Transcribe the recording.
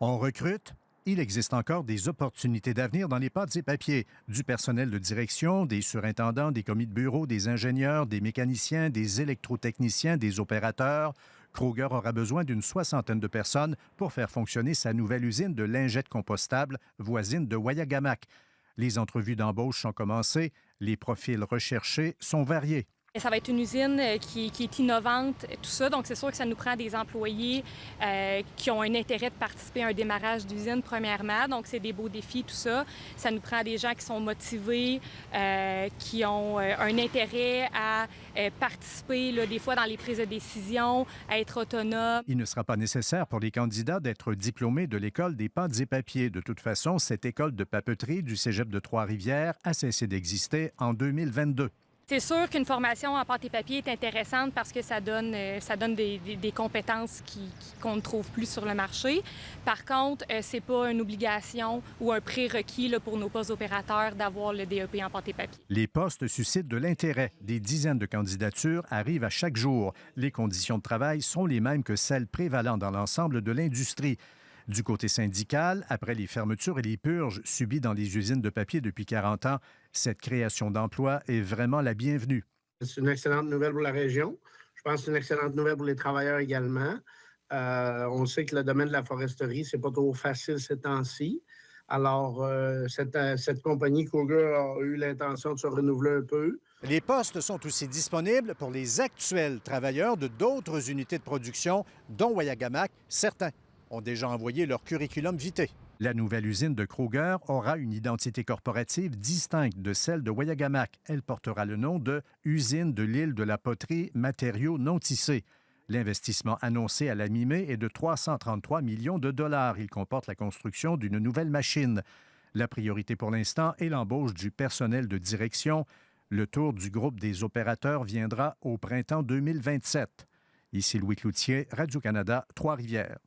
On recrute. Il existe encore des opportunités d'avenir dans les pâtes et papiers. Du personnel de direction, des surintendants, des commis de bureau, des ingénieurs, des mécaniciens, des électrotechniciens, des opérateurs. Kruger aura besoin d'une 60aine de personnes pour faire fonctionner sa nouvelle usine de lingettes compostables voisine de Wayagamack. Les entrevues d'embauche sont commencées. Les profils recherchés sont variés. Ça va être une usine qui est innovante, tout ça. Donc, c'est sûr que ça nous prend des employés qui ont un intérêt de participer à un démarrage d'usine, premièrement. Donc, c'est des beaux défis, tout ça. Ça nous prend des gens qui sont motivés, qui ont un intérêt à participer, là, des fois, dans les prises de décision, à être autonomes. Il ne sera pas nécessaire pour les candidats d'être diplômés de l'École des pâtes et papiers. De toute façon, cette école de papeterie du cégep de Trois-Rivières a cessé d'exister en 2022. C'est sûr qu'une formation en pâte et papier est intéressante parce que ça donne des compétences qu'on ne trouve plus sur le marché. Par contre, c'est pas une obligation ou un prérequis là, pour nos postes opérateurs d'avoir le DEP en pâte et papier. Les postes suscitent de l'intérêt. Des dizaines de candidatures arrivent à chaque jour. Les conditions de travail sont les mêmes que celles prévalant dans l'ensemble de l'industrie. Du côté syndical, après les fermetures et les purges subies dans les usines de papier depuis 40 ans, cette création d'emplois est vraiment la bienvenue. C'est une excellente nouvelle pour la région. Je pense que c'est une excellente nouvelle pour les travailleurs également. On sait que le domaine de la foresterie, c'est pas trop facile ces temps-ci. Alors, cette compagnie Kruger a eu l'intention de se renouveler un peu. Les postes sont aussi disponibles pour les actuels travailleurs de d'autres unités de production, dont Wayagamack. Certains ont déjà envoyé leur curriculum vitae. La nouvelle usine de Kruger aura une identité corporative distincte de celle de Wayagamack. Elle portera le nom de Usine de l'île de la poterie matériaux non tissés. L'investissement annoncé à la mi-mai est de 333 millions de dollars. Il comporte la construction d'une nouvelle machine. La priorité pour l'instant est l'embauche du personnel de direction. Le tour du groupe des opérateurs viendra au printemps 2027. Ici Louis Cloutier, Radio-Canada, Trois-Rivières.